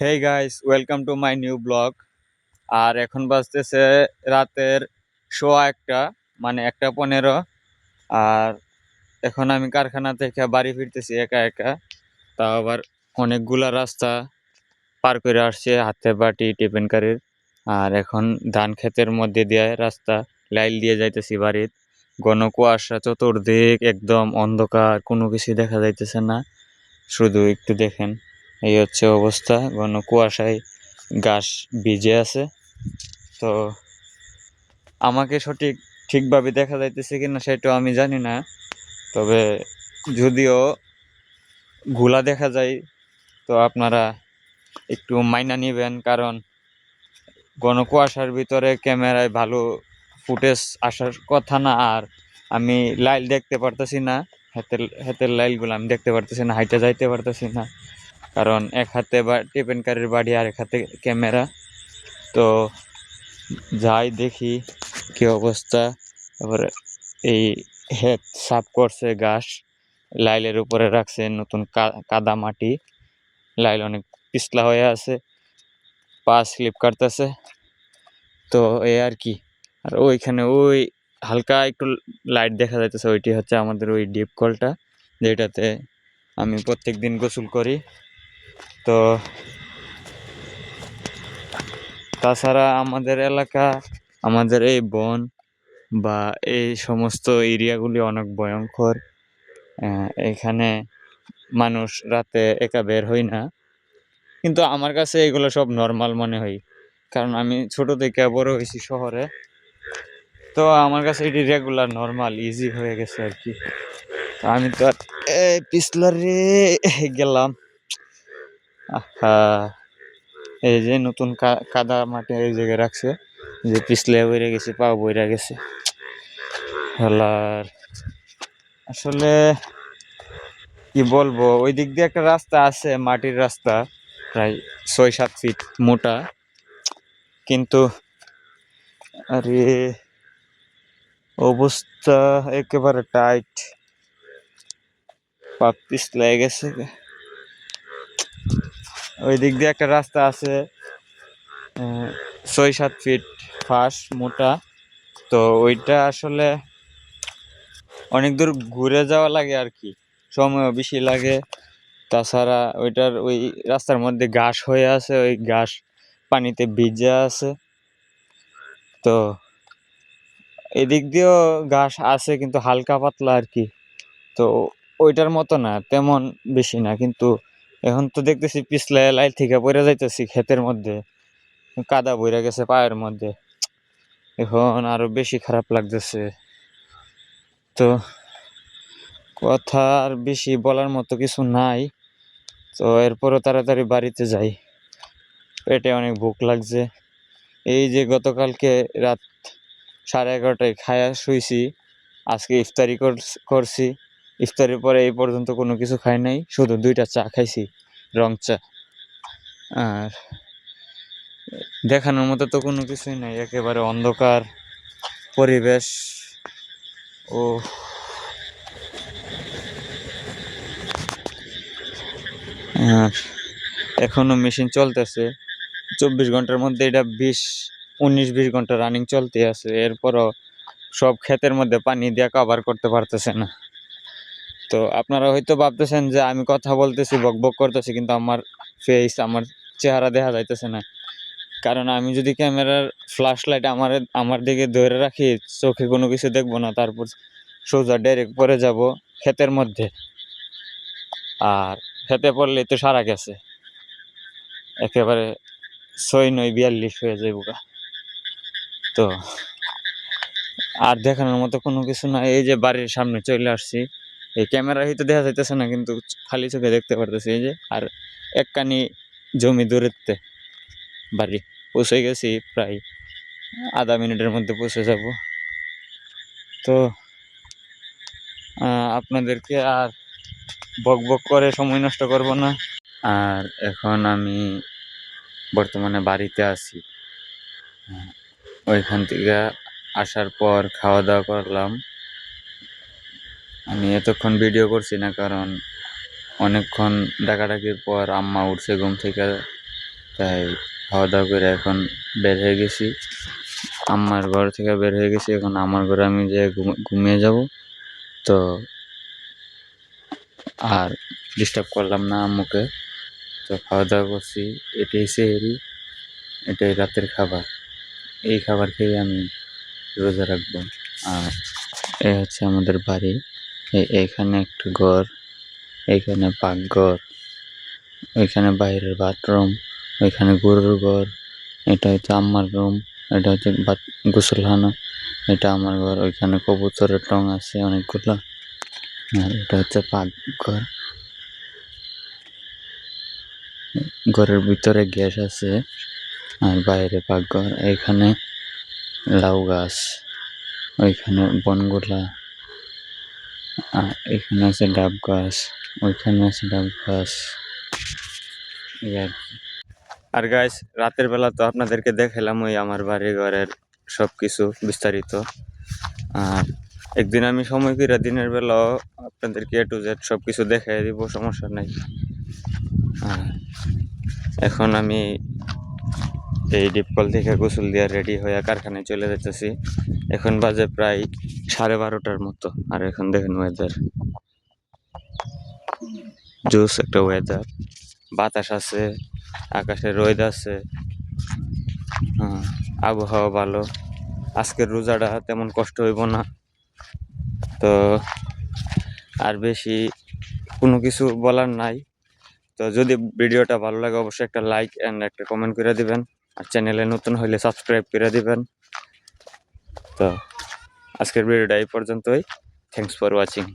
Hey guys, welcome to my new blog. আর এখন বাজতেছে রাতের সোয়া একটা, মানে 1:15। আর এখন আমি কারখানা থেকে বাড়ি ফিরতেছি একা একা। তাও আবার অনেকগুলা রাস্তা পার করে আসছে হাতে বাটি টিফিন কারির। আর এখন ধান ক্ষেতের মধ্যে দিয়ে রাস্তা লাইল দিয়ে যাইতেছি বাড়ির। ঘন কুয়াশা, চতুর্দিক একদম অন্ধকার, কোনো কিছু দেখা যাইতেছে না। শুধু একটু দেখেন, এই হচ্ছে অবস্থা। ঘন কুয়াশায় ঘাস ভিজে আছে। তো আমাকে ঠিকভাবে দেখা যাইতেছে কিনা সেটাও আমি জানি না। তবে যদিও ঘোলা দেখা যায়, তো আপনারা একটু মাইনা নিবেন, কারণ ঘন কুয়াশার ভিতরে ক্যামেরায় ভালো ফুটেজ আসার কথা না। আর আমি লাইল দেখতে পারতেছি না, হাতের হাতের লাইলগুলো আমি দেখতে পারতেছি না, হাইটে যাইতে পারতেছি না, কারণ এক হাতে বা টিফিন কারির বাড়ি আর এক হাতে ক্যামেরা। তো যাই দেখি কি অবস্থা। তারপরে এই হেড সাফ করছে ঘাস, লাইলের উপরে রাখছে নতুন কাদা মাটি। লাইল অনেক পিছলা হয়ে আছে, পা স্লিপ কাটতেছে। তো এই আর কি। আর ওইখানে ওই হালকা একটু লাইট দেখা যাইতেছে, ওইটি হচ্ছে আমাদের ওই ডিপ কলটা, যেটাতে আমি প্রত্যেক দিন গোসল করি। তো তাছাড়া আমাদের এলাকা, আমাদের এই বন বা এই সমস্ত এরিয়াগুলি অনেক ভয়ঙ্কর। এখানে মানুষ রাতে একা বের হয় না, কিন্তু আমার কাছে এগুলো সব নর্মাল মনে হয়, কারণ আমি ছোট থেকে বড় হয়েছি শহরে। তো আমার কাছে এটি রেগুলার নর্মাল ইজি হয়ে গেছে আর কি। তো আমি তো আর পিছলারে গেলাম। আহা, এই যে নতুন কাদা মাটি এই জায়গায় রাখছে, যে পিছলে বইরে গেছে, পা বইরা গেছে। হেলার আসলে কি বলবো, ওই দিক দিয়ে একটা রাস্তা আছে, মাটির রাস্তা, প্রায় 6-7 ফিট মোটা, কিন্তু আরে অবস্থা একেবারে টাইট, পা পিছলে গেছে। ওই দিক দিয়ে একটা রাস্তা আছে 6-7 ফিট ফাঁস মোটা। তো ওইটা আসলে অনেক দূর ঘুরে যাওয়া লাগে আর কি, সময়ও বেশি লাগে। তাছাড়া ওইটার ওই রাস্তার মধ্যে ঘাস হয়ে আছে, ওই ঘাস পানিতে ভিজে আছে। তো এদিক দিয়েও ঘাস আছে, কিন্তু হালকা পাতলা আর কি। তো ওইটার মতো না, তেমন বেশি না, কিন্তু এখন তো দেখতেছি পিছলে লাইল থেকে পড়ে যাইতেছি ক্ষেতের মধ্যে, কাদা বইরা গেছে পায়ের মধ্যে। এখন আরো বেশি খারাপ লাগতেছে। তো কথা আর বেশি বলার মতো কিছু নাই। তো এরপরও তাড়াতাড়ি বাড়িতে যাই, পেটে অনেক ভুক লাগছে। এই যে গতকালকে রাত 11:30টায় খায়া শুইছি, আজকে ইফতারি করছি। ইফতারির পরে এই পর্যন্ত কোনো কিছু খাই নাই, শুধু 2টা চা খাইছি, রং চা। আর দেখানোর মতো তো কোনো কিছুই নাই, একেবারে অন্ধকার পরিবেশ। ও আর এখনো মেশিন চলতেছে, 24 ঘন্টার মধ্যে এটা 19-20 ঘন্টা রানিং চলতে আছে। এরপরও সব ক্ষেতের মধ্যে পানি দিয়ে কভার করতে পারতেছে না। তো আপনারা হয়তো ভাবতেছেন যে আমি কথা বলতেছি, বক বক করতেছি, কিন্তু আমার ফেস, আমার চেহারা দেখা যাইতেছে না, কারণ আমি যদি ক্যামেরার ফ্ল্যাশ লাইট আমার দিকে ধরে রাখি, চোখে কোনো কিছু দেখবো না, তারপর সোজা ডাইরেক্ট পরে যাব ক্ষেতের মধ্যে। আর খেতে পড়লেই তো সারা গেছে, একেবারে 6-9-42 হয়ে যাইব গা। তো আর দেখানোর মতো কোনো কিছু না। এই যে বাড়ির সামনে চলে আসছি, এই ক্যামেরা হয়তো দেখা যাইতেছে না, কিন্তু খালি চোখে দেখতে পারতেছি। এই যে আর একখানি জমি দূরত্বে বাড়ি, পৌঁছে গেছি, প্রায় আধা মিনিটের মধ্যে পৌঁছে যাব। তো আপনাদেরকে আর বক বক করে সময় নষ্ট করব না। আর এখন আমি বর্তমানে বাড়িতে আছি। ওইখান থেকে আসার পর খাওয়া দাওয়া করলাম। আমি এতক্ষণ ভিডিও করছি না, কারণ অনেকক্ষণ ডাকাডাকির পর আম্মা উঠছে ঘুম থেকে, তাই খাওয়া দাওয়া করে এখন বের হয়ে গেছি, আমার ঘর থেকে বের হয়ে গেছি। এখন আমার ঘরে আমি যে ঘুমিয়ে যাব। তো আর ডিস্টার্ব করলাম না আম্মুকে। তো খাওয়া দাওয়া করছি, এটাই সেহরি, এটাই রাতের খাবার। এই খাবার খেয়ে আমি রোজা রাখবো। আর এই হচ্ছে আমাদের বাড়ি। এইখানে একটা ঘর, এইখানে পাকঘর, ওইখানে বাইরের বাথরুম, ওইখানে গরুর ঘর, এটা হচ্ছে আম্মার রুম, এটা হচ্ছে গোসলখানা, এটা আমার ঘর। ওইখানে কবুতরের টং আছে অনেকগুলো। আর এটা হচ্ছে পাকঘর, ঘরের ভিতরে গ্যাস আছে। আর বাইরে পাকঘর, এখানে লাউ গাছ, ওইখানে বনগোলা, আর এখানে আছে ডাব গাছ, ওইখানে আছে ডাব গাছ। এই আর কি। আর গাইস, রাতের বেলা তো আপনাদেরকে দেখালাম ওই আমার বাড়ি ঘরের সবকিছু বিস্তারিত। আর একদিন আমি সময় করে দিনের বেলাও আপনাদেরকে A to Z সবকিছু দেখাই দিব, সমস্যা নাই। আর এখন আমি এই ডিপকল থেকে গোসল দিয়ে রেডি হয়ে কারখানায় চলে যেতেছি। এখন বাজে প্রায় 12:30টার মতো। আর এখন দেখেন ওয়েদার, জোস একটা ওয়েদার, বাতাস আছে, আকাশে রোদ আছে, আবহাওয়া ভালো। আজকের রোজাটা তেমন কষ্ট হইব না। তো আর বেশি কোনো কিছু বলার নাই। তো যদি ভিডিওটা ভালো লাগে অবশ্যই একটা লাইক অ্যান্ড একটা কমেন্ট করে দিবেন। আর চ্যানেলে নতুন হলে সাবস্ক্রাইব করে দিবেন। তো আজকের ভিডিওটা এই পর্যন্তই। Thanks for watching.